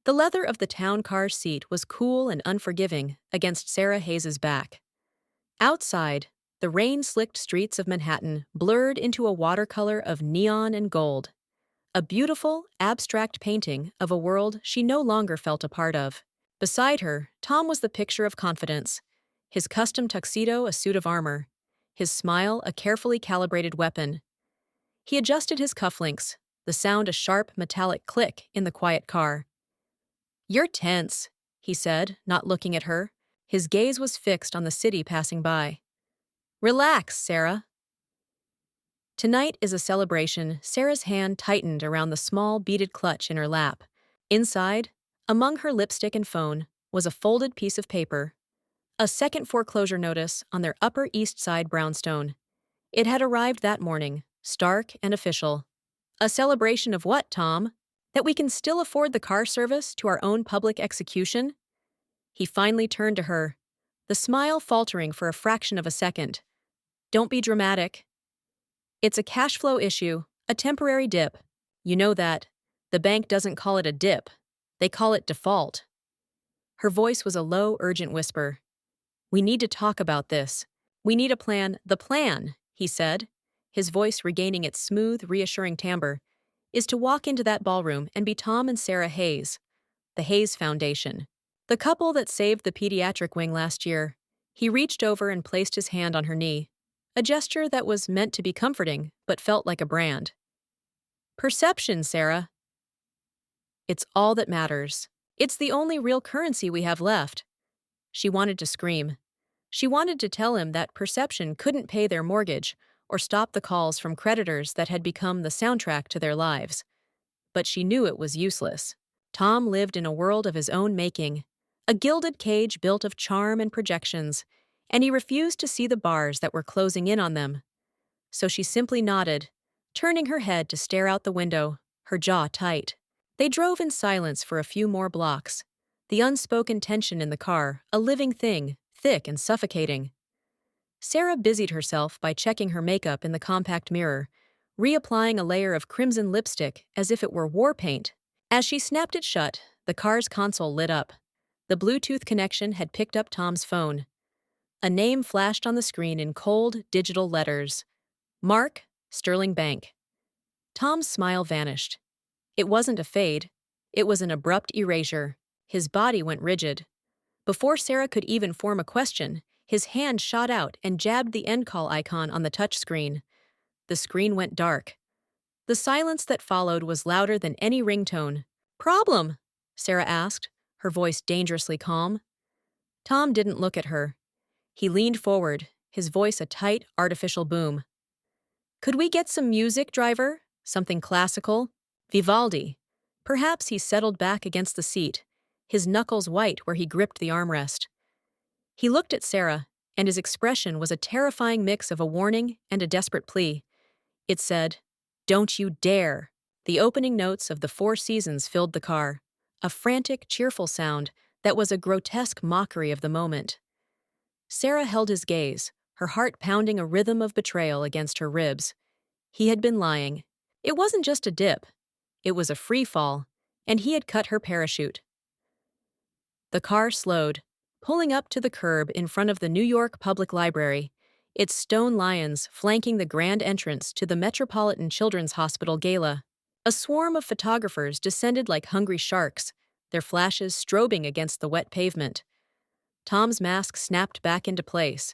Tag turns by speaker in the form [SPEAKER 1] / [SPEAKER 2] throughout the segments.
[SPEAKER 1] The leather of the town car seat was cool and unforgiving against Sarah Hayes's back. Outside, the rain-slicked streets of Manhattan blurred into a watercolor of neon and gold, a beautiful, abstract painting of a world she no longer felt a part of. Beside her, Tom was the picture of confidence, his custom tuxedo a suit of armor, his smile a carefully calibrated weapon. He adjusted his cufflinks, the sound a sharp, metallic click in the quiet car. "You're tense," he said, not looking at her. His gaze was fixed on the city passing by. "Relax, Sarah." Tonight is a celebration. Sarah's hand tightened around the small, beaded clutch in her lap. Inside, among her lipstick and phone, was a folded piece of paper, a second foreclosure notice on their Upper East Side brownstone. It had arrived that morning, stark and official. "A celebration of what, Tom? That we can still afford the car service to our own public execution?" He finally turned to her, the smile faltering for a fraction of a second. "Don't be dramatic. It's a cash flow issue, a temporary dip. You know that. The bank doesn't call it a dip. They call it default." Her voice was a low, urgent whisper. "We need to talk about this. We need a plan." "The plan," he said, his voice regaining its smooth, reassuring timbre, "is to walk into that ballroom and be Tom and Sarah Hayes, the Hayes Foundation. The couple that saved the pediatric wing last year." He reached over and placed his hand on her knee, a gesture that was meant to be comforting but felt like a brand. "Perception, Sarah. It's all that matters. It's the only real currency we have left." She wanted to scream. She wanted to tell him that perception couldn't pay their mortgage or stop the calls from creditors that had become the soundtrack to their lives. But she knew it was useless. Tom lived in a world of his own making, a gilded cage built of charm and projections, and he refused to see the bars that were closing in on them. So she simply nodded, turning her head to stare out the window, her jaw tight. They drove in silence for a few more blocks, the unspoken tension in the car, a living thing, thick and suffocating. Sarah busied herself by checking her makeup in the compact mirror, reapplying a layer of crimson lipstick as if it were war paint. As she snapped it shut, the car's console lit up. The Bluetooth connection had picked up Tom's phone. A name flashed on the screen in cold, digital letters. Mark, Sterling Bank. Tom's smile vanished. It wasn't a fade. It was an abrupt erasure. His body went rigid. Before Sarah could even form a question, his hand shot out and jabbed the end call icon on the touchscreen. The screen went dark. The silence that followed was louder than any ringtone. "Problem?" Sarah asked, her voice dangerously calm. Tom didn't look at her. He leaned forward, his voice a tight, artificial boom. "Could we get some music, driver? Something classical? Vivaldi." Perhaps he settled back against the seat, his knuckles white where he gripped the armrest. He looked at Sarah, and his expression was a terrifying mix of a warning and a desperate plea. It said, "Don't you dare." The opening notes of the Four Seasons filled the car, a frantic, cheerful sound that was a grotesque mockery of the moment. Sarah held his gaze, her heart pounding a rhythm of betrayal against her ribs. He had been lying. It wasn't just a dip. It was a free fall, and he had cut her parachute. The car slowed, pulling up to the curb in front of the New York Public Library, its stone lions flanking the grand entrance to the Metropolitan Children's Hospital Gala. A swarm of photographers descended like hungry sharks, their flashes strobing against the wet pavement. Tom's mask snapped back into place.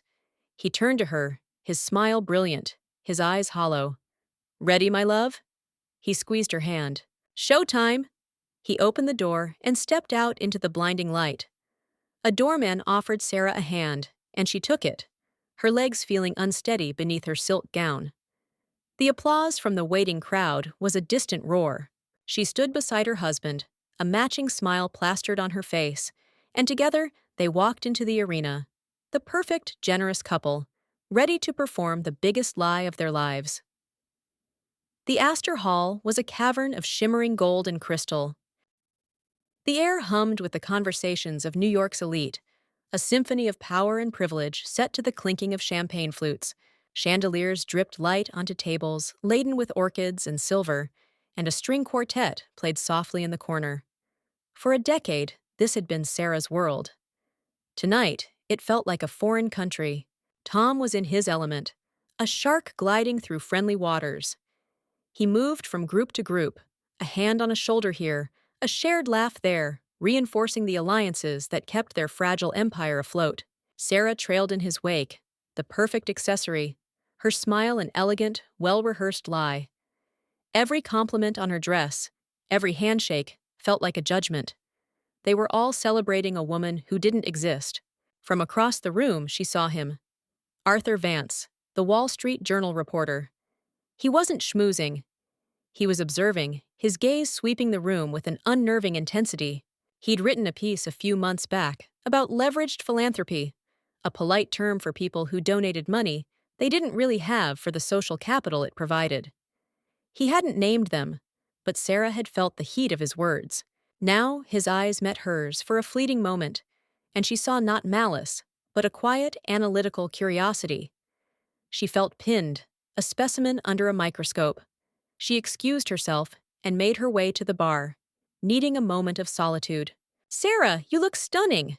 [SPEAKER 1] He turned to her, his smile brilliant, his eyes hollow. "Ready, my love?" He squeezed her hand. "Showtime!" He opened the door and stepped out into the blinding light. A doorman offered Sarah a hand, and she took it, her legs feeling unsteady beneath her silk gown. The applause from the waiting crowd was a distant roar. She stood beside her husband, a matching smile plastered on her face, and together they walked into the arena, the perfect, generous couple, ready to perform the biggest lie of their lives. The Astor Hall was a cavern of shimmering gold and crystal. The air hummed with the conversations of New York's elite, a symphony of power and privilege set to the clinking of champagne flutes. Chandeliers dripped light onto tables laden with orchids and silver, and a string quartet played softly in the corner. For a decade, this had been Sarah's world. Tonight, it felt like a foreign country. Tom was in his element, a shark gliding through friendly waters. He moved from group to group, a hand on a shoulder here, a shared laugh there, reinforcing the alliances that kept their fragile empire afloat. Sarah trailed in his wake, the perfect accessory, her smile an elegant, well-rehearsed lie. Every compliment on her dress, every handshake, felt like a judgment. They were all celebrating a woman who didn't exist. From across the room, she saw him. Arthur Vance, the Wall Street Journal reporter. He wasn't schmoozing. He was observing, his gaze sweeping the room with an unnerving intensity. He'd written a piece a few months back about leveraged philanthropy, a polite term for people who donated money they didn't really have for the social capital it provided. He hadn't named them, but Sarah had felt the heat of his words. Now his eyes met hers for a fleeting moment, and she saw not malice, but a quiet, analytical curiosity. She felt pinned, a specimen under a microscope. She excused herself and made her way to the bar, needing a moment of solitude. "Sarah, you look stunning!"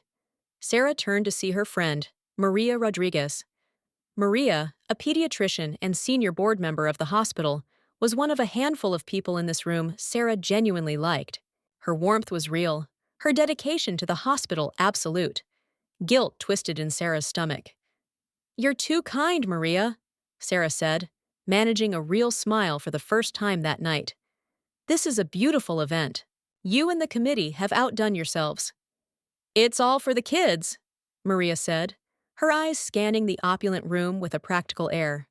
[SPEAKER 1] Sarah turned to see her friend, Maria Rodriguez. Maria, a pediatrician and senior board member of the hospital, was one of a handful of people in this room Sarah genuinely liked. Her warmth was real, her dedication to the hospital absolute. Guilt twisted in Sarah's stomach. "You're too kind, Maria," Sarah said, managing a real smile for the first time that night. "This is a beautiful event. You and the committee have outdone yourselves." "It's all for the kids," Maria said, her eyes scanning the opulent room with a practical air.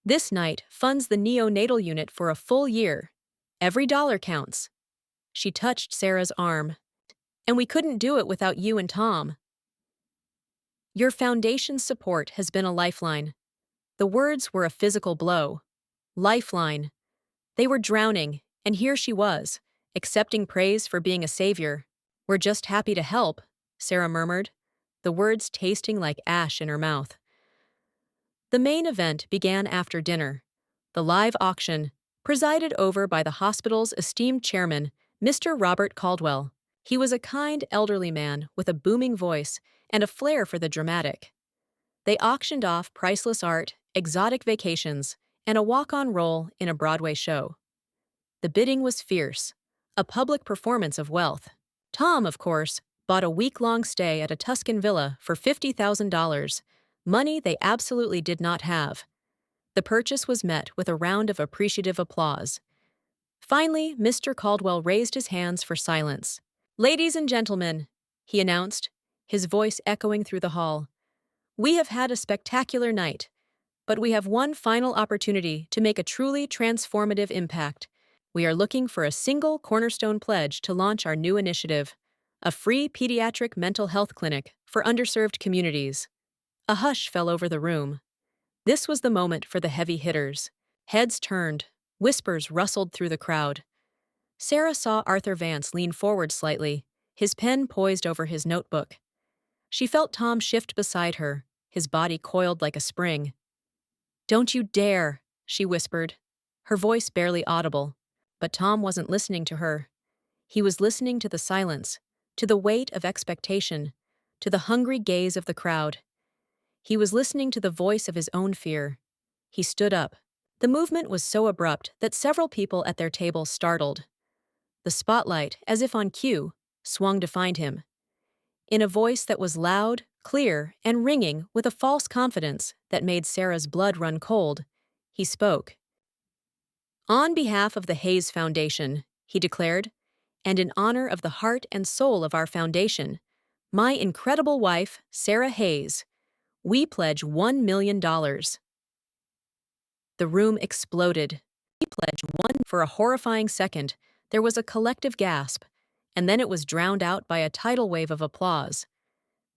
[SPEAKER 1] "This night funds the neonatal unit for a full year. Every dollar counts." She touched Sarah's arm. "And we couldn't do it without you and Tom." "Your foundation's support has been a lifeline." The words were a physical blow. Lifeline. They were drowning, and here she was, accepting praise for being a savior. "We're just happy to help," Sarah murmured, the words tasting like ash in her mouth. The main event began after dinner. The live auction, presided over by the hospital's esteemed chairman, Mr. Robert Caldwell. He was a kind, elderly man with a booming voice and a flair for the dramatic. They auctioned off priceless art, exotic vacations, and a walk-on role in a Broadway show. The bidding was fierce, a public performance of wealth. Tom, of course, bought a week-long stay at a Tuscan villa for $50,000, money they absolutely did not have. The purchase was met with a round of appreciative applause. Finally, Mr. Caldwell raised his hands for silence. "Ladies and gentlemen," he announced, his voice echoing through the hall, "we have had a spectacular night, but we have one final opportunity to make a truly transformative impact. We are looking for a single cornerstone pledge to launch our new initiative, a free pediatric mental health clinic for underserved communities." A hush fell over the room. This was the moment for the heavy hitters. Heads turned, whispers rustled through the crowd. Sarah saw Arthur Vance lean forward slightly, his pen poised over his notebook. She felt Tom shift beside her, his body coiled like a spring. "Don't you dare," she whispered, her voice barely audible. But Tom wasn't listening to her. He was listening to the silence, to the weight of expectation, to the hungry gaze of the crowd. He was listening to the voice of his own fear. He stood up. The movement was so abrupt that several people at their table startled. The spotlight, as if on cue, swung to find him. In a voice that was loud, clear, and ringing with a false confidence that made Sarah's blood run cold, he spoke. "On behalf of the Hayes Foundation," he declared, "and in honor of the heart and soul of our foundation, my incredible wife, Sarah Hayes, we pledge $1 million. The room exploded. "We pledge one." For a horrifying second, there was a collective gasp, and then it was drowned out by a tidal wave of applause.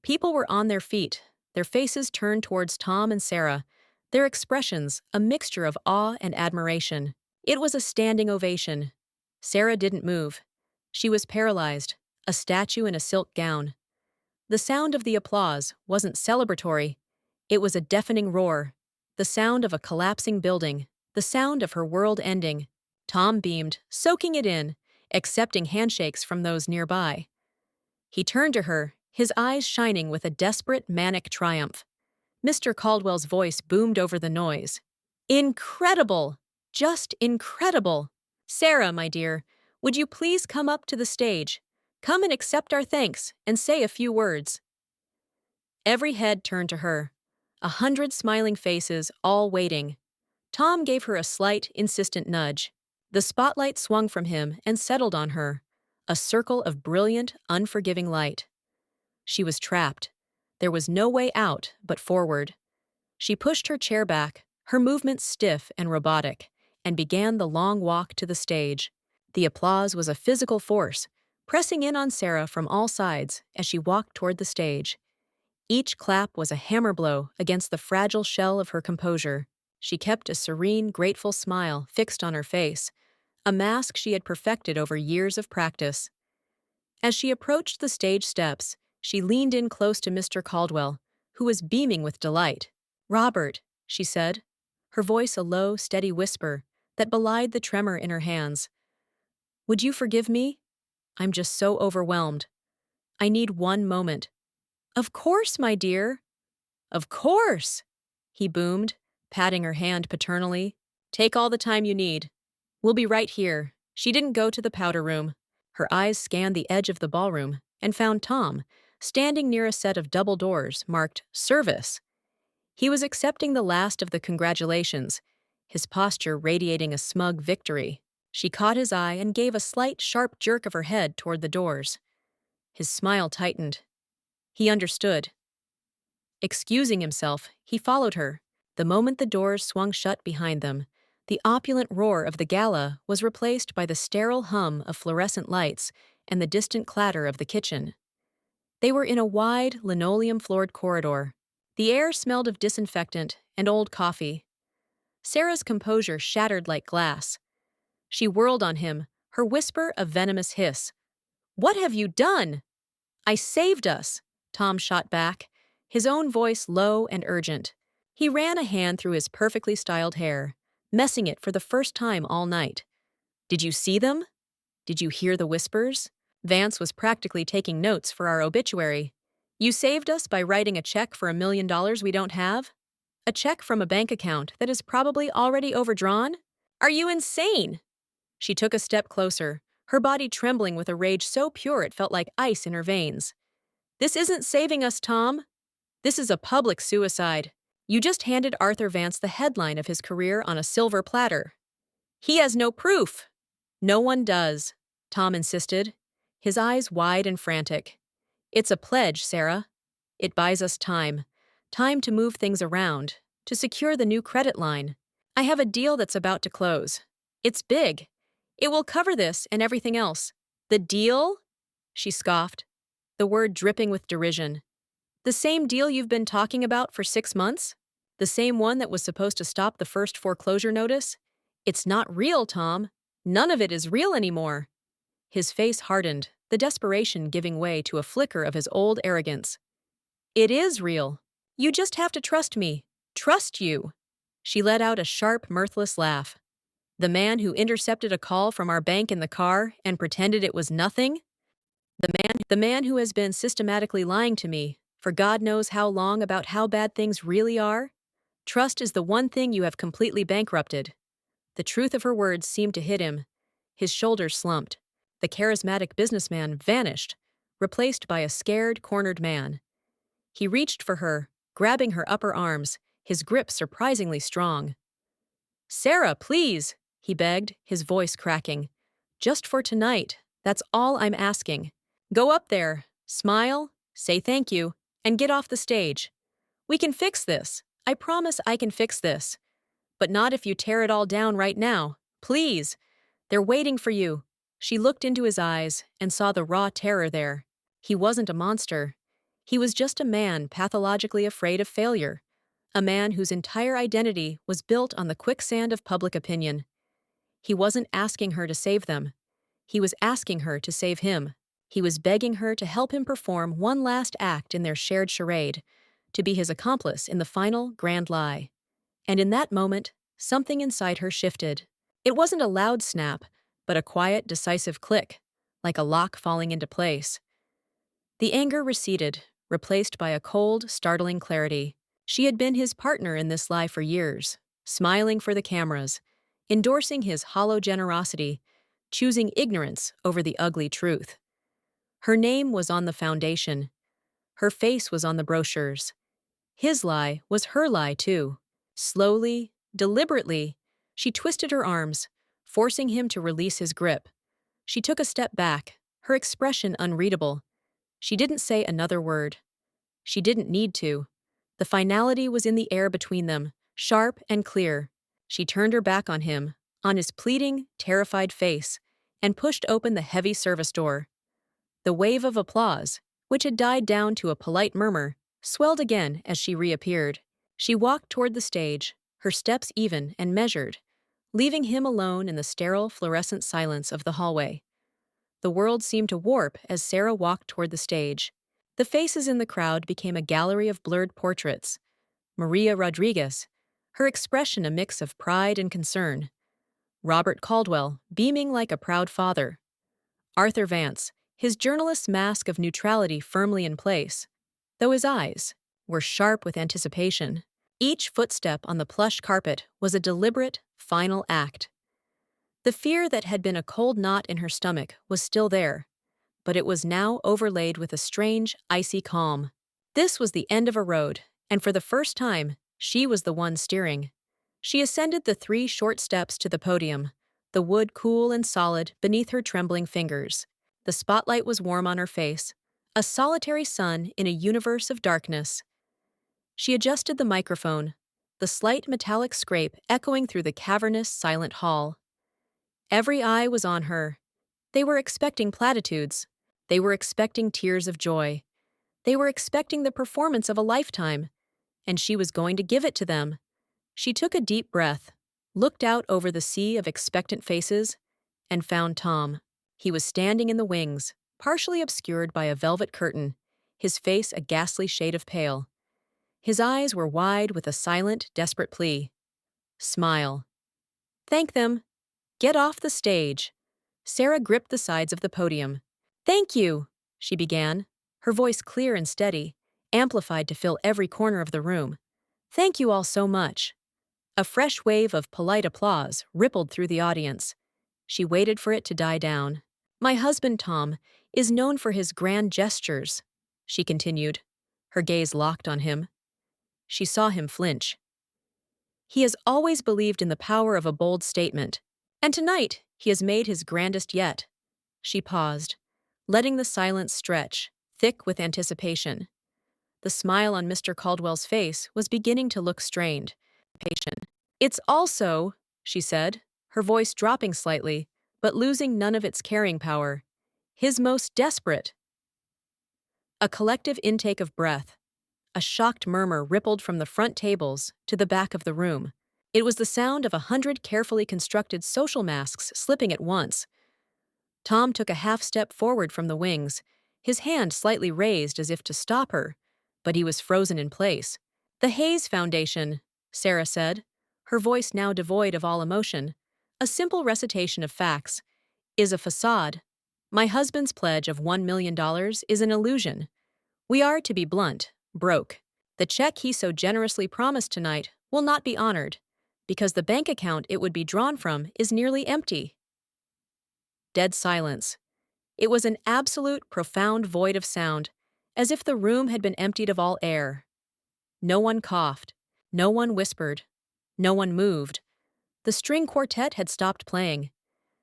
[SPEAKER 1] People were on their feet, their faces turned towards Tom and Sarah, their expressions a mixture of awe and admiration. It was a standing ovation. Sarah didn't move. She was paralyzed, a statue in a silk gown. The sound of the applause wasn't celebratory. It was a deafening roar, the sound of a collapsing building, the sound of her world ending. Tom beamed, soaking it in, accepting handshakes from those nearby. He turned to her, his eyes shining with a desperate, manic triumph. Mr. Caldwell's voice boomed over the noise. Incredible! Just incredible! Sarah, my dear, would you please come up to the stage? Come and accept our thanks and say a few words. Every head turned to her. 100 smiling faces, all waiting. Tom gave her a slight, insistent nudge. The spotlight swung from him and settled on her, a circle of brilliant, unforgiving light. She was trapped. There was no way out but forward. She pushed her chair back, her movements stiff and robotic, and began the long walk to the stage. The applause was a physical force, pressing in on Sarah from all sides as she walked toward the stage. Each clap was a hammer blow against the fragile shell of her composure. She kept a serene, grateful smile fixed on her face, a mask she had perfected over years of practice. As she approached the stage steps, she leaned in close to Mr. Caldwell, who was beaming with delight. "Robert," she said, her voice a low, steady whisper that belied the tremor in her hands. "Would you forgive me? I'm just so overwhelmed. I need one moment." "Of course, my dear." "Of course," he boomed, patting her hand paternally. "Take all the time you need. We'll be right here." She didn't go to the powder room. Her eyes scanned the edge of the ballroom and found Tom, standing near a set of double doors marked "Service." He was accepting the last of the congratulations, his posture radiating a smug victory. She caught his eye and gave a slight, sharp jerk of her head toward the doors. His smile tightened. He understood. Excusing himself, he followed her. The moment the doors swung shut behind them, the opulent roar of the Gala was replaced by the sterile hum of fluorescent lights and the distant clatter of the kitchen. They were in a wide, linoleum-floored corridor. The air smelled of disinfectant and old coffee. Sarah's composure shattered like glass. She whirled on him, her whisper a venomous hiss. "What have you done?" "I saved us," Tom shot back, his own voice low and urgent. He ran a hand through his perfectly styled hair, messing it for the first time all night. "Did you see them? Did you hear the whispers?" Vance was practically taking notes for our obituary. "You saved us by writing a check for $1 million we don't have? A check from a bank account that is probably already overdrawn? Are you insane?" She took a step closer, her body trembling with a rage so pure it felt like ice in her veins. "This isn't saving us, Tom. This is a public suicide. You just handed Arthur Vance the headline of his career on a silver platter. He has no proof." "No one does," Tom insisted, his eyes wide and frantic. "It's a pledge, Sarah. It buys us time. Time to move things around, to secure the new credit line. I have a deal that's about to close. It's big. It will cover this and everything else." "The deal?" she scoffed, the word dripping with derision. "The same deal you've been talking about for 6 months? The same one that was supposed to stop the first foreclosure notice? It's not real, Tom. None of it is real anymore." His face hardened, the desperation giving way to a flicker of his old arrogance. "It is real. You just have to trust me. Trust you." She let out a sharp, mirthless laugh. "The man who intercepted a call from our bank in the car and pretended it was nothing? The man who has been systematically lying to me for God knows how long about how bad things really are? Trust is the one thing you have completely bankrupted." The truth of her words seemed to hit him. His shoulders slumped. The charismatic businessman vanished, replaced by a scared, cornered man. He reached for her, grabbing her upper arms, his grip surprisingly strong. "Sarah, please," he begged, his voice cracking. "Just for tonight, that's all I'm asking. Go up there, smile, say thank you, and get off the stage. We can fix this. I promise I can fix this. But not if you tear it all down right now. Please. They're waiting for you." She looked into his eyes and saw the raw terror there. He wasn't a monster. He was just a man pathologically afraid of failure. A man whose entire identity was built on the quicksand of public opinion. He wasn't asking her to save them. He was asking her to save him. He was begging her to help him perform one last act in their shared charade, to be his accomplice in the final grand lie. And in that moment, something inside her shifted. It wasn't a loud snap, but a quiet, decisive click, like a lock falling into place. The anger receded, replaced by a cold, startling clarity. She had been his partner in this lie for years, smiling for the cameras, endorsing his hollow generosity, choosing ignorance over the ugly truth. Her name was on the foundation. Her face was on the brochures. His lie was her lie, too. Slowly, deliberately, she twisted her arms, forcing him to release his grip. She took a step back, her expression unreadable. She didn't say another word. She didn't need to. The finality was in the air between them, sharp and clear. She turned her back on him, on his pleading, terrified face, and pushed open the heavy service door. The wave of applause, which had died down to a polite murmur, swelled again as she reappeared. She walked toward the stage, her steps even and measured, leaving him alone in the sterile fluorescent silence of the hallway. The world seemed to warp as Sarah walked toward the stage. The faces in the crowd became a gallery of blurred portraits. Maria Rodriguez, her expression a mix of pride and concern. Robert Caldwell, beaming like a proud father. Arthur Vance, his journalist's mask of neutrality firmly in place, though his eyes were sharp with anticipation. Each footstep on the plush carpet was a deliberate, final act. The fear that had been a cold knot in her stomach was still there, but it was now overlaid with a strange, icy calm. This was the end of a road, and for the first time, she was the one steering. She ascended the 3 short steps to the podium, the wood cool and solid beneath her trembling fingers. The spotlight was warm on her face, a solitary sun in a universe of darkness. She adjusted the microphone, the slight metallic scrape echoing through the cavernous, silent hall. Every eye was on her. They were expecting platitudes. They were expecting tears of joy. They were expecting the performance of a lifetime, and she was going to give it to them. She took a deep breath, looked out over the sea of expectant faces, and found Tom. He was standing in the wings, partially obscured by a velvet curtain, his face a ghastly shade of pale. His eyes were wide with a silent, desperate plea. Smile. Thank them. Get off the stage. Sarah gripped the sides of the podium. Thank you, she began, her voice clear and steady, amplified to fill every corner of the room. Thank you all so much. A fresh wave of polite applause rippled through the audience. She waited for it to die down. My husband, Tom, is known for his grand gestures, she continued, her gaze locked on him. She saw him flinch. He has always believed in the power of a bold statement, and tonight he has made his grandest yet. She paused, letting the silence stretch, thick with anticipation. The smile on Mr. Caldwell's face was beginning to look strained. Patient. It's also, she said, her voice dropping slightly, but losing none of its carrying power, his most desperate. A collective intake of breath. A shocked murmur rippled from the front tables to the back of the room. It was the sound of 100 carefully constructed social masks slipping at once. Tom took a half step forward from the wings, his hand slightly raised as if to stop her, but he was frozen in place. The Hayes Foundation, Sarah said, her voice now devoid of all emotion, a simple recitation of facts, is a facade. My husband's pledge of $1 million is an illusion. We are, to be blunt, broke. The check he so generously promised tonight will not be honored, because the bank account it would be drawn from is nearly empty. Dead silence. It was an absolute, profound void of sound, as if the room had been emptied of all air. No one coughed. No one whispered. No one moved. The string quartet had stopped playing.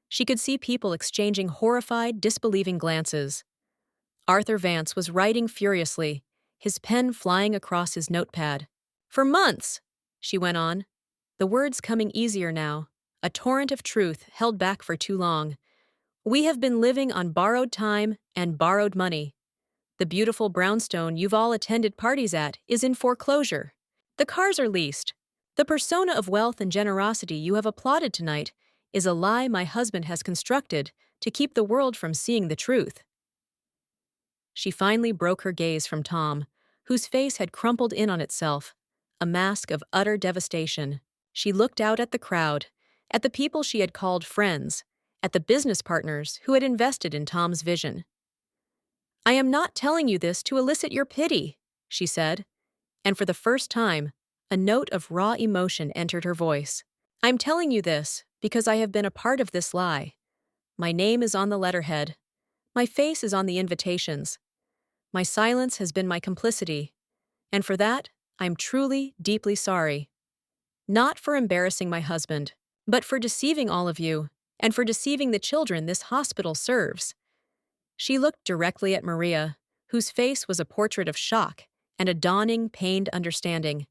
[SPEAKER 1] She could see people exchanging horrified, disbelieving glances. Arthur Vance was writing furiously, his pen flying across his notepad. For months, she went on, the words coming easier now, a torrent of truth held back for too long. We have been living on borrowed time and borrowed money. The beautiful brownstone you've all attended parties at is in foreclosure. The cars are leased. The persona of wealth and generosity you have applauded tonight is a lie my husband has constructed to keep the world from seeing the truth. She finally broke her gaze from Tom, whose face had crumpled in on itself, a mask of utter devastation. She looked out at the crowd, at the people she had called friends, at the business partners who had invested in Tom's vision. "I am not telling you this to elicit your pity," she said, and for the first time, a note of raw emotion entered her voice. "I'm telling you this because I have been a part of this lie. My name is on the letterhead. My face is on the invitations. My silence has been my complicity, and for that, I'm truly, deeply sorry. Not for embarrassing my husband, but for deceiving all of you, and for deceiving the children this hospital serves." She looked directly at Maria, whose face was a portrait of shock and a dawning, pained understanding.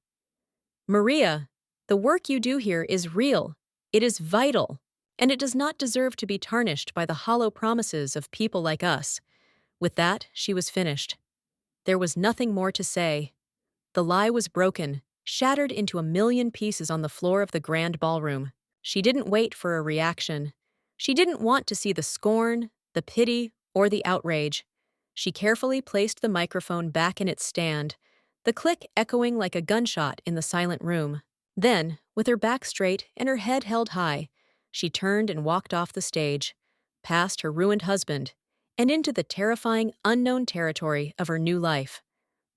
[SPEAKER 1] "Maria, the work you do here is real, it is vital, and it does not deserve to be tarnished by the hollow promises of people like us." With that, she was finished. There was nothing more to say. The lie was broken, shattered into a million pieces on the floor of the grand ballroom. She didn't wait for a reaction. She didn't want to see the scorn, the pity, or the outrage. She carefully placed the microphone back in its stand, the click echoing like a gunshot in the silent room. Then, with her back straight and her head held high, she turned and walked off the stage, past her ruined husband, and into the terrifying, unknown territory of her new life.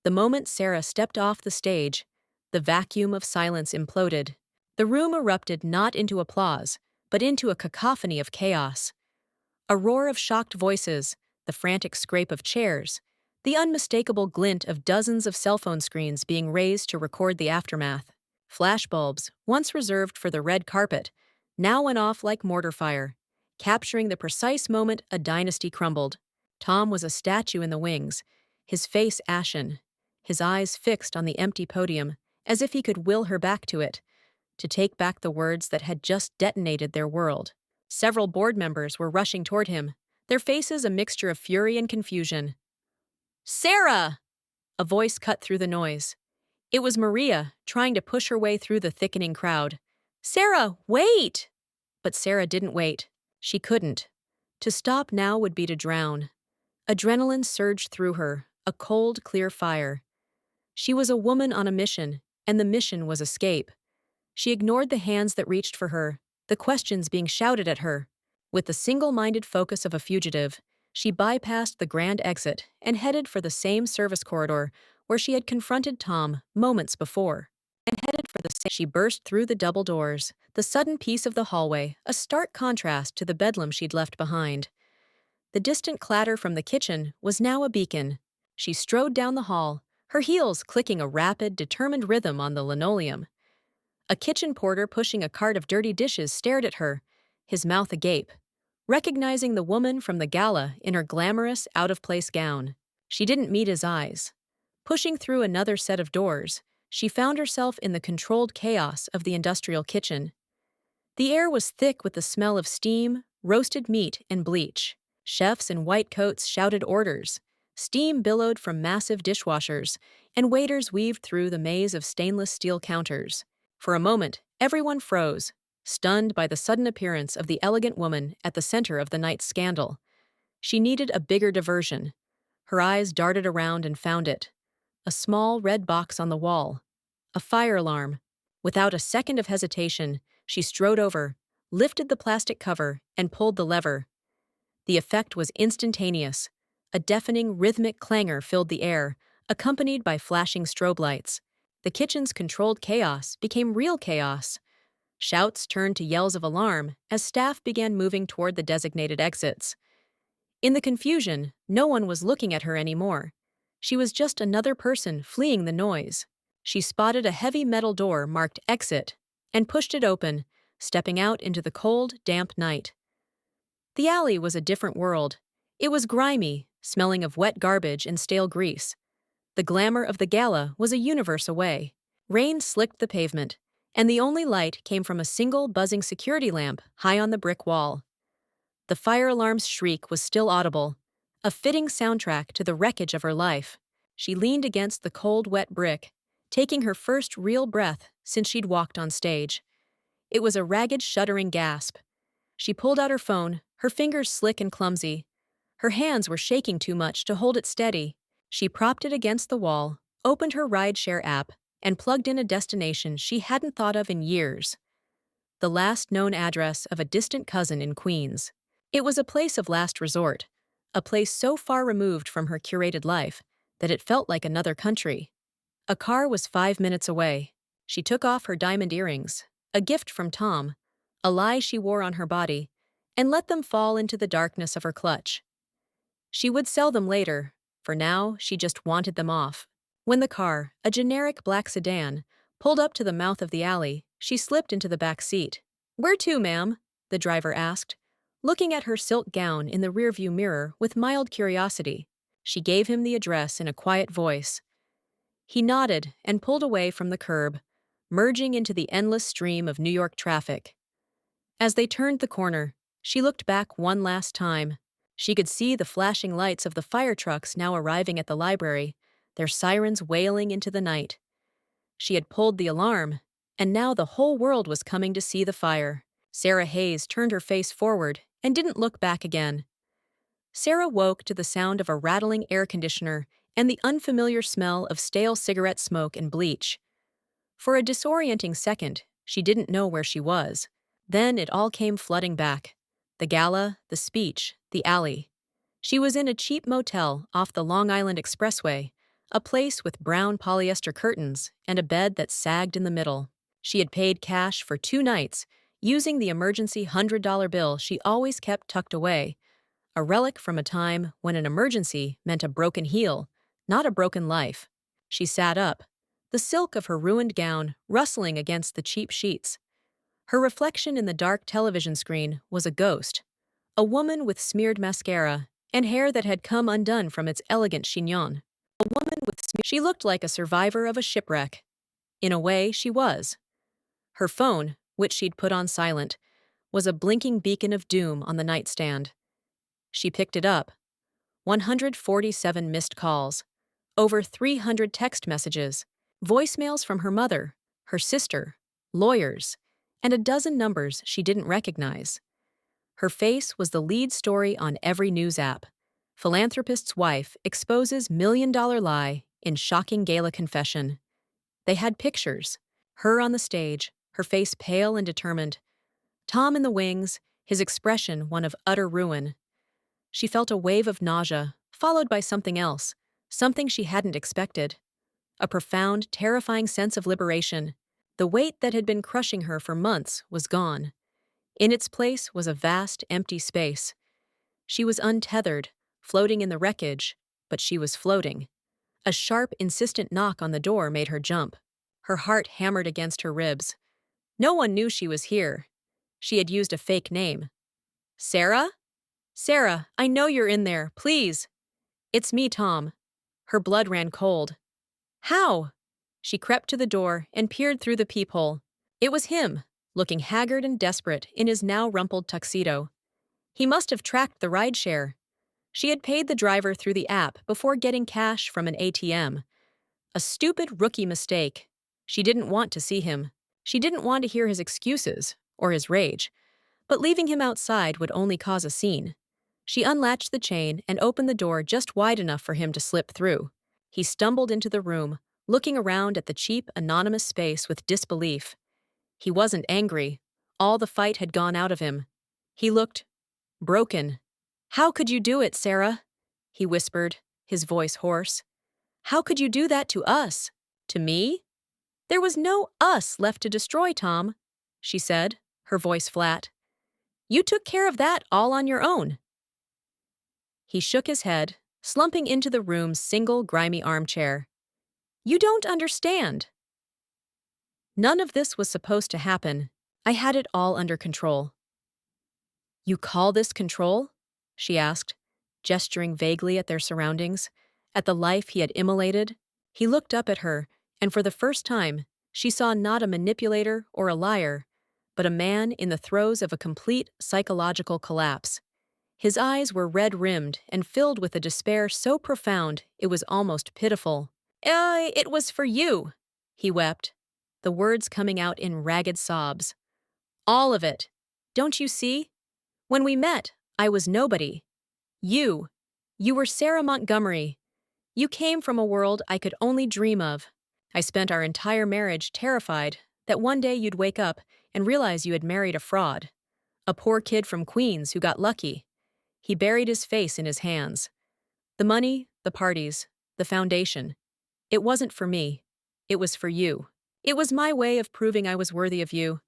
[SPEAKER 1] The moment Sarah stepped off the stage, the vacuum of silence imploded. The room erupted not into applause, but into a cacophony of chaos. A roar of shocked voices, the frantic scrape of chairs, the unmistakable glint of dozens of cell phone screens being raised to record the aftermath. Flashbulbs, once reserved for the red carpet, now went off like mortar fire, capturing the precise moment a dynasty crumbled. Tom was a statue in the wings, his face ashen, his eyes fixed on the empty podium, as if he could will her back to it, to take back the words that had just detonated their world. Several board members were rushing toward him, their faces a mixture of fury and confusion. "Sarah!" A voice cut through the noise. It was Maria, trying to push her way through the thickening crowd. "Sarah, wait!" But Sarah didn't wait. She couldn't. To stop now would be to drown. Adrenaline surged through her, a cold, clear fire. She was a woman on a mission, and the mission was escape. She ignored the hands that reached for her, the questions being shouted at her. With the single-minded focus of a fugitive, she bypassed the grand exit and headed for the same service corridor where she had confronted Tom moments before. She burst through the double doors, the sudden peace of the hallway, a stark contrast to the bedlam she'd left behind. The distant clatter from the kitchen was now a beacon. She strode down the hall, her heels clicking a rapid, determined rhythm on the linoleum. A kitchen porter pushing a cart of dirty dishes stared at her, his mouth agape, recognizing the woman from the gala in her glamorous, out-of-place gown. She didn't meet his eyes. Pushing through another set of doors, she found herself in the controlled chaos of the industrial kitchen. The air was thick with the smell of steam, roasted meat, and bleach. Chefs in white coats shouted orders. Steam billowed from massive dishwashers, and waiters weaved through the maze of stainless steel counters. For a moment, everyone froze, stunned by the sudden appearance of the elegant woman at the center of the night's scandal. She needed a bigger diversion. Her eyes darted around and found it. A small red box on the wall. A fire alarm. Without a second of hesitation, she strode over, lifted the plastic cover, and pulled the lever. The effect was instantaneous. A deafening, rhythmic clangor filled the air, accompanied by flashing strobe lights. The kitchen's controlled chaos became real chaos. Shouts turned to yells of alarm as staff began moving toward the designated exits. In the confusion, no one was looking at her anymore. She was just another person fleeing the noise. She spotted a heavy metal door marked Exit and pushed it open, stepping out into the cold, damp night. The alley was a different world. It was grimy, smelling of wet garbage and stale grease. The glamour of the gala was a universe away. Rain slicked the pavement, and the only light came from a single buzzing security lamp high on the brick wall. The fire alarm's shriek was still audible, a fitting soundtrack to the wreckage of her life. She leaned against the cold, wet brick, taking her first real breath since she'd walked on stage. It was a ragged, shuddering gasp. She pulled out her phone, her fingers slick and clumsy. Her hands were shaking too much to hold it steady. She propped it against the wall, opened her rideshare app, and plugged in a destination she hadn't thought of in years. The last known address of a distant cousin in Queens. It was a place of last resort, a place so far removed from her curated life that it felt like another country. A car was 5 minutes away. She took off her diamond earrings, a gift from Tom, a lie she wore on her body, and let them fall into the darkness of her clutch. She would sell them later. For now, she just wanted them off. When the car, a generic black sedan, pulled up to the mouth of the alley, she slipped into the back seat. "Where to, ma'am?" the driver asked, looking at her silk gown in the rearview mirror with mild curiosity. She gave him the address in a quiet voice. He nodded and pulled away from the curb, merging into the endless stream of New York traffic. As they turned the corner, she looked back one last time. She could see the flashing lights of the fire trucks now arriving at the library, their sirens wailing into the night. She had pulled the alarm, and now the whole world was coming to see the fire. Sarah Hayes turned her face forward and didn't look back again. Sarah woke to the sound of a rattling air conditioner and the unfamiliar smell of stale cigarette smoke and bleach. For a disorienting second, she didn't know where she was. Then it all came flooding back. The gala, the speech, the alley. She was in a cheap motel off the Long Island Expressway, a place with brown polyester curtains and a bed that sagged in the middle. She had paid cash for 2 nights, using the emergency $100 bill she always kept tucked away, a relic from a time when an emergency meant a broken heel, not a broken life. She sat up, the silk of her ruined gown rustling against the cheap sheets. Her reflection in the dark television screen was a ghost, a woman with smeared mascara and hair that had come undone from its elegant chignon. She looked like a survivor of a shipwreck. In a way, she was. Her phone, which she'd put on silent, was a blinking beacon of doom on the nightstand. She picked it up. 147 missed calls, over 300 text messages, voicemails from her mother, her sister, lawyers, and a dozen numbers she didn't recognize. Her face was the lead story on every news app. Philanthropist's wife exposes million-dollar lie in shocking gala confession. They had pictures, her on the stage, her face pale and determined. Tom in the wings, his expression one of utter ruin. She felt a wave of nausea, followed by something else, something she hadn't expected. A profound, terrifying sense of liberation. The weight that had been crushing her for months was gone. In its place was a vast, empty space. She was untethered, floating in the wreckage, but she was floating. A sharp, insistent knock on the door made her jump. Her heart hammered against her ribs. No one knew she was here. She had used a fake name. "Sarah? Sarah, I know you're in there, please." "It's me, Tom." Her blood ran cold. "How?" She crept to the door and peered through the peephole. It was him, looking haggard and desperate in his now rumpled tuxedo. He must have tracked the rideshare. She had paid the driver through the app before getting cash from an ATM. A stupid rookie mistake. She didn't want to see him. She didn't want to hear his excuses, or his rage. But leaving him outside would only cause a scene. She unlatched the chain and opened the door just wide enough for him to slip through. He stumbled into the room, looking around at the cheap, anonymous space with disbelief. He wasn't angry. All the fight had gone out of him. He looked broken. "How could you do it, Sarah?" he whispered, his voice hoarse. "How could you do that to us? To me?" "There was no us left to destroy, Tom," she said, her voice flat. "You took care of that all on your own." He shook his head, slumping into the room's single grimy armchair. "You don't understand." "None of this was supposed to happen. I had it all under control." "You call this control?" she asked, gesturing vaguely at their surroundings, at the life he had immolated. He looked up at her, and for the first time, she saw not a manipulator or a liar, but a man in the throes of a complete psychological collapse. His eyes were red-rimmed and filled with a despair so profound it was almost pitiful. It was for you," he wept, the words coming out in ragged sobs. "All of it. Don't you see? When we met, I was nobody. You were Sarah Montgomery. You came from a world I could only dream of. I spent our entire marriage terrified that one day you'd wake up and realize you had married a fraud A poor kid from Queens who got lucky. He buried his face in his hands. The money, the parties, the foundation. It wasn't for me. It was for you. It was my way of proving I was worthy of you.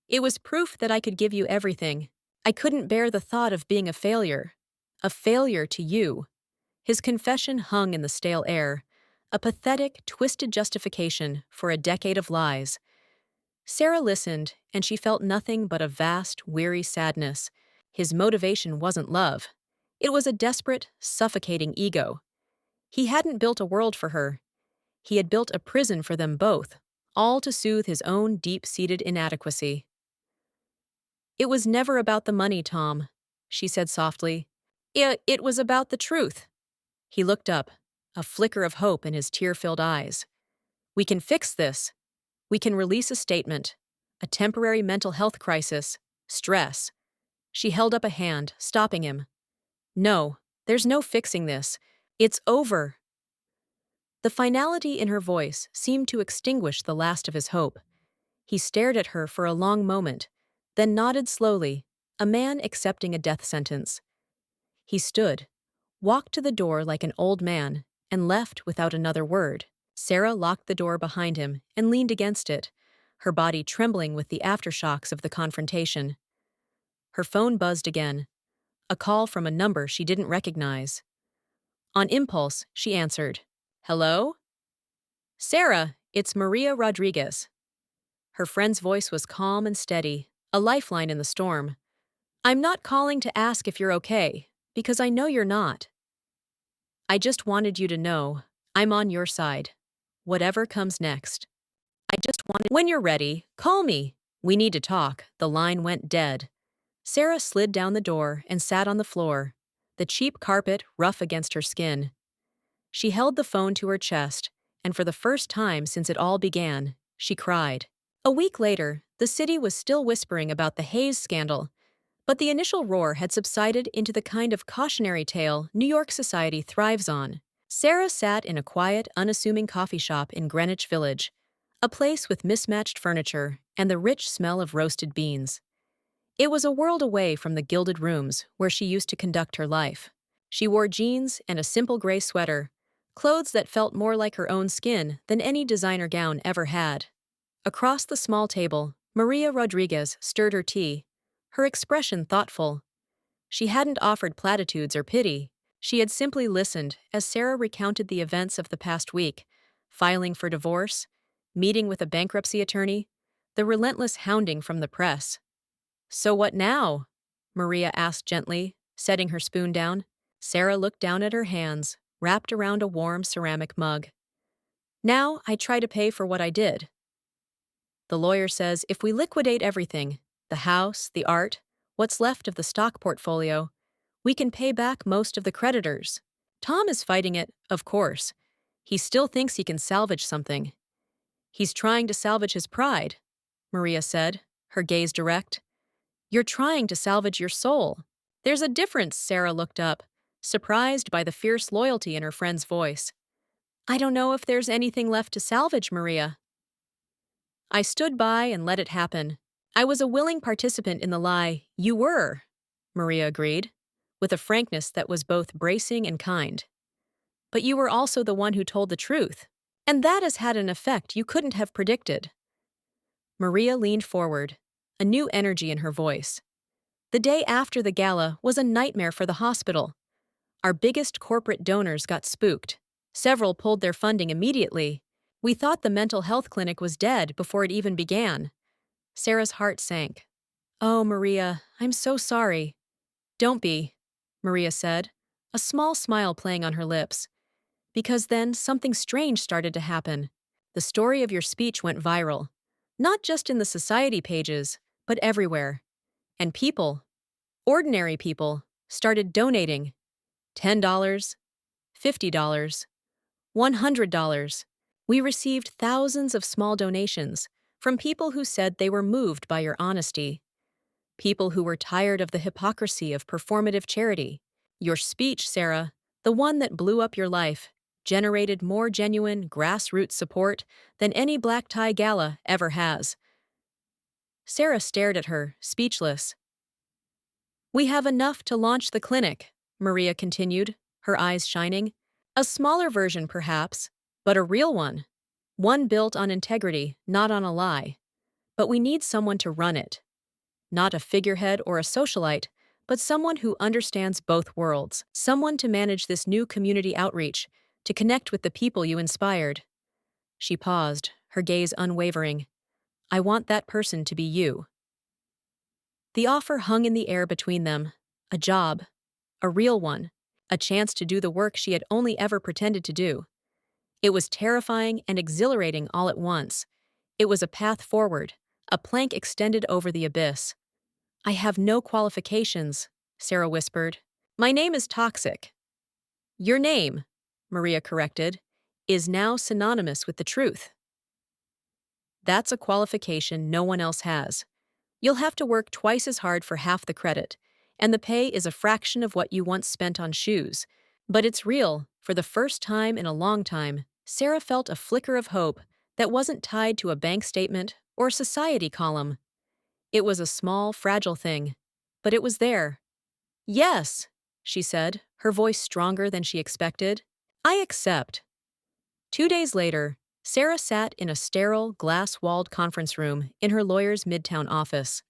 [SPEAKER 1] It was proof that I could give you everything. I couldn't bear the thought of being a failure. A failure to you. His confession hung in the stale air, a pathetic, twisted justification for a decade of lies. Sarah listened, and she felt nothing but a vast, weary sadness. His motivation wasn't love. It was a desperate, suffocating ego. He hadn't built a world for her. He had built a prison for them both, all to soothe his own deep-seated inadequacy. "It was never about the money, Tom," she said softly. It was about the truth." He looked up, a flicker of hope in his tear-filled eyes. "We can fix this. We can release a statement. A temporary mental health crisis. Stress." She held up a hand, stopping him. "No, there's no fixing this. It's over." The finality in her voice seemed to extinguish the last of his hope. He stared at her for a long moment, then nodded slowly, a man accepting a death sentence. He stood, walked to the door like an old man, and left without another word. Sarah locked the door behind him and leaned against it, her body trembling with the aftershocks of the confrontation. Her phone buzzed again, a call from a number she didn't recognize. On impulse, she answered. "Hello?" "Sarah, it's Maria Rodriguez." Her friend's voice was calm and steady, a lifeline in the storm. "I'm not calling to ask if you're okay, because I know you're not. I just wanted you to know I'm on your side, whatever comes next. When you're ready, call me. We need to talk." The line went dead. Sarah slid down the door and sat on the floor, the cheap carpet rough against her skin. She held the phone to her chest, and for the first time since it all began, she cried. A week later, the city was still whispering about the Hayes scandal, but the initial roar had subsided into the kind of cautionary tale New York society thrives on. Sarah sat in a quiet, unassuming coffee shop in Greenwich Village, a place with mismatched furniture and the rich smell of roasted beans. It was a world away from the gilded rooms where she used to conduct her life. She wore jeans and a simple gray sweater, clothes that felt more like her own skin than any designer gown ever had. Across the small table, Maria Rodriguez stirred her tea, her expression thoughtful. She hadn't offered platitudes or pity. She had simply listened as Sarah recounted the events of the past week, filing for divorce, meeting with a bankruptcy attorney, the relentless hounding from the press. "So what now?" Maria asked gently, setting her spoon down. Sarah looked down at her hands, wrapped around a warm ceramic mug. "Now I try to pay for what I did. The lawyer says if we liquidate everything, the house, the art, what's left of the stock portfolio, we can pay back most of the creditors." Tom is fighting it, of course. He still thinks he can salvage something. "He's trying to salvage his pride," Maria said, her gaze direct. "You're trying to salvage your soul." "There's a difference," Sarah looked up, surprised by the fierce loyalty in her friend's voice. "I don't know if there's anything left to salvage, Maria." "I stood by and let it happen. I was a willing participant in the lie." "You were," Maria agreed, with a frankness that was both bracing and kind. "But you were also the one who told the truth, and that has had an effect you couldn't have predicted." Maria leaned forward, a new energy in her voice. "The day after the gala was a nightmare for the hospital. Our biggest corporate donors got spooked. Several pulled their funding immediately. We thought the mental health clinic was dead before it even began." Sarah's heart sank. "Oh, Maria, I'm so sorry." "Don't be," Maria said, a small smile playing on her lips. "Because then something strange started to happen. The story of your speech went viral. Not just in the society pages, but everywhere. And people, ordinary people, started donating. $10, $50, $100. We received thousands of small donations from people who said they were moved by your honesty. People who were tired of the hypocrisy of performative charity. Your speech, Sarah, the one that blew up your life, generated more genuine, grassroots support than any black tie gala ever has." Sarah stared at her, speechless. We have enough to launch the clinic, Maria continued, her eyes shining. A smaller version, perhaps, but a real one. One built on integrity, not on a lie. But we need someone to run it. Not a figurehead or a socialite, but someone who understands both worlds. Someone to manage this new community outreach, to connect with the people you inspired. She paused, her gaze unwavering. I want that person to be you. The offer hung in the air between them. A job. A real one. A chance to do the work she had only ever pretended to do. It was terrifying and exhilarating all at once. It was a path forward, a plank extended over the abyss. I have no qualifications, Sarah whispered. My name is Toxic. Your name, Maria corrected, is now synonymous with the truth. That's a qualification no one else has. You'll have to work twice as hard for half the credit, and the pay is a fraction of what you once spent on shoes. But it's real. For the first time in a long time, Sarah felt a flicker of hope that wasn't tied to a bank statement or society column. It was a small, fragile thing, but it was there. Yes, she said, her voice stronger than she expected. I accept. 2 days later, Sarah sat in a sterile, glass-walled conference room in her lawyer's midtown office.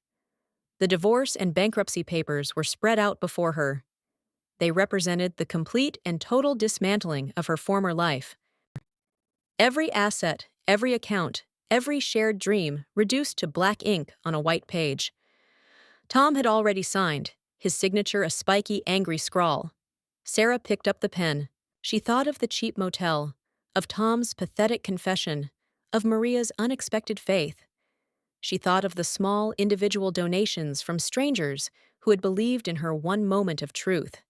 [SPEAKER 1] The divorce and bankruptcy papers were spread out before her. They represented the complete and total dismantling of her former life. Every asset, every account, every shared dream reduced to black ink on a white page. Tom had already signed, his signature a spiky, angry scrawl. Sarah picked up the pen. She thought of the cheap motel, of Tom's pathetic confession, of Maria's unexpected faith. She thought of the small, individual donations from strangers who had believed in her one moment of truth.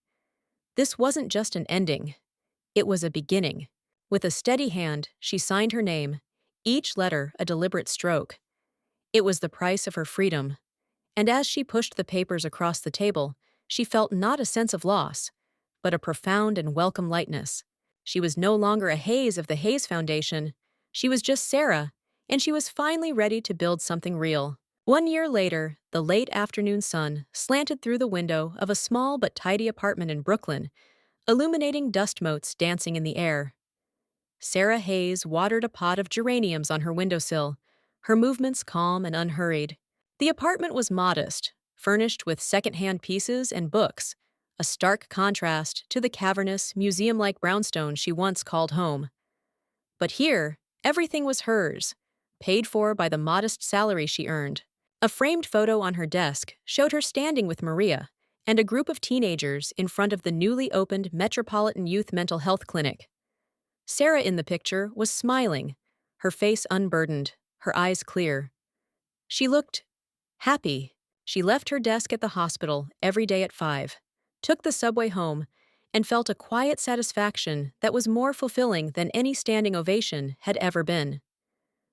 [SPEAKER 1] This wasn't just an ending. It was a beginning. With a steady hand, she signed her name, each letter a deliberate stroke. It was the price of her freedom. And as she pushed the papers across the table, she felt not a sense of loss, but a profound and welcome lightness. She was no longer a Hayes of the Hayes Foundation. She was just Sarah, and she was finally ready to build something real. 1 year later, the late afternoon sun slanted through the window of a small but tidy apartment in Brooklyn, illuminating dust motes dancing in the air. Sarah Hayes watered a pot of geraniums on her windowsill, her movements calm and unhurried. The apartment was modest, furnished with second-hand pieces and books, a stark contrast to the cavernous, museum-like brownstone she once called home. But here, everything was hers, paid for by the modest salary she earned. A framed photo on her desk showed her standing with Maria and a group of teenagers in front of the newly opened Metropolitan Youth Mental Health Clinic. Sarah in the picture was smiling, her face unburdened, her eyes clear. She looked happy. She left her desk at the hospital every day at 5, took the subway home, and felt a quiet satisfaction that was more fulfilling than any standing ovation had ever been.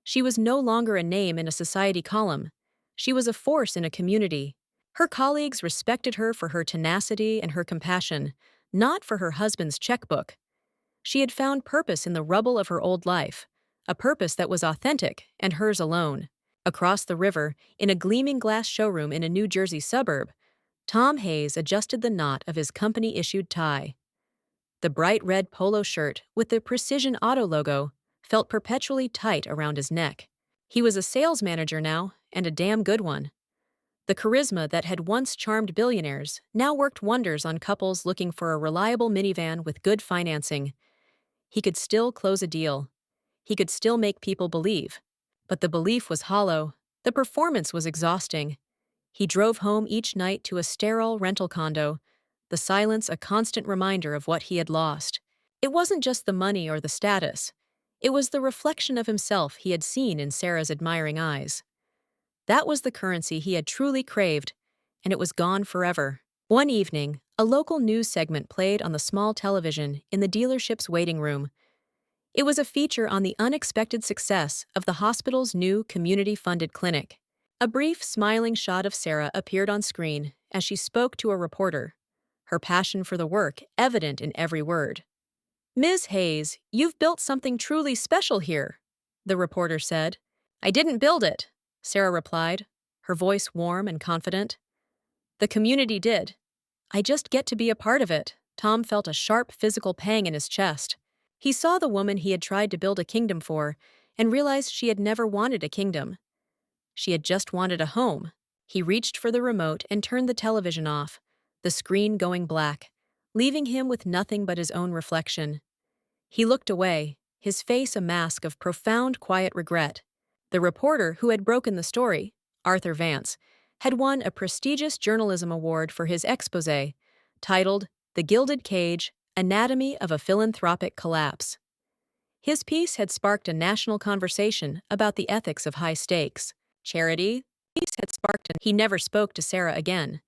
[SPEAKER 1] She was no longer a name in a society column. She was a force in a community. Her colleagues respected her for her tenacity and her compassion, not for her husband's checkbook. She had found purpose in the rubble of her old life, a purpose that was authentic and hers alone. Across the river, in a gleaming glass showroom in a New Jersey suburb, Tom Hayes adjusted the knot of his company-issued tie. The bright red polo shirt with the Precision Auto logo felt perpetually tight around his neck. He was a sales manager now, and a damn good one. The charisma that had once charmed billionaires now worked wonders on couples looking for a reliable minivan with good financing. He could still close a deal. He could still make people believe. But the belief was hollow. The performance was exhausting. He drove home each night to a sterile rental condo, the silence a constant reminder of what he had lost. It wasn't just the money or the status. It was the reflection of himself he had seen in Sarah's admiring eyes. That was the currency he had truly craved, and it was gone forever. One evening, a local news segment played on the small television in the dealership's waiting room. It was a feature on the unexpected success of the hospital's new community-funded clinic. A brief, smiling shot of Sarah appeared on screen as she spoke to a reporter, her passion for the work evident in every word. Ms. Hayes, you've built something truly special here, the reporter said. I didn't build it, Sarah replied, her voice warm and confident. The community did. I just get to be a part of it. Tom felt a sharp physical pang in his chest. He saw the woman he had tried to build a kingdom for and realized she had never wanted a kingdom. She had just wanted a home. He reached for the remote and turned the television off, the screen going black, leaving him with nothing but his own reflection. He looked away, his face a mask of profound, quiet regret. The reporter who had broken the story, Arthur Vance, had won a prestigious journalism award for his exposé, titled The Gilded Cage: Anatomy of a Philanthropic Collapse. His piece had sparked a national conversation about the ethics of high stakes. Charity. He never spoke to Sarah again.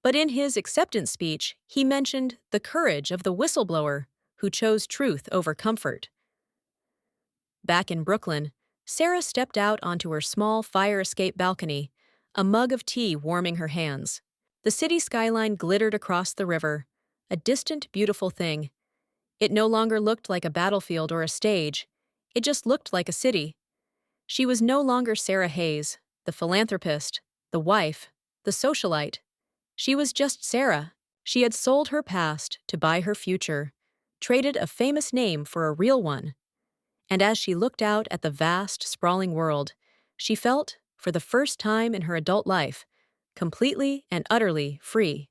[SPEAKER 1] But in his acceptance speech, he mentioned the courage of the whistleblower who chose truth over comfort. Back in Brooklyn, Sarah stepped out onto her small fire escape balcony, a mug of tea warming her hands. The city skyline glittered across the river, a distant, beautiful thing. It no longer looked like a battlefield or a stage. It just looked like a city. She was no longer Sarah Hayes, the philanthropist, the wife, the socialite. She was just Sarah. She had sold her past to buy her future, traded a famous name for a real one. And as she looked out at the vast, sprawling world, she felt, for the first time in her adult life, completely and utterly free.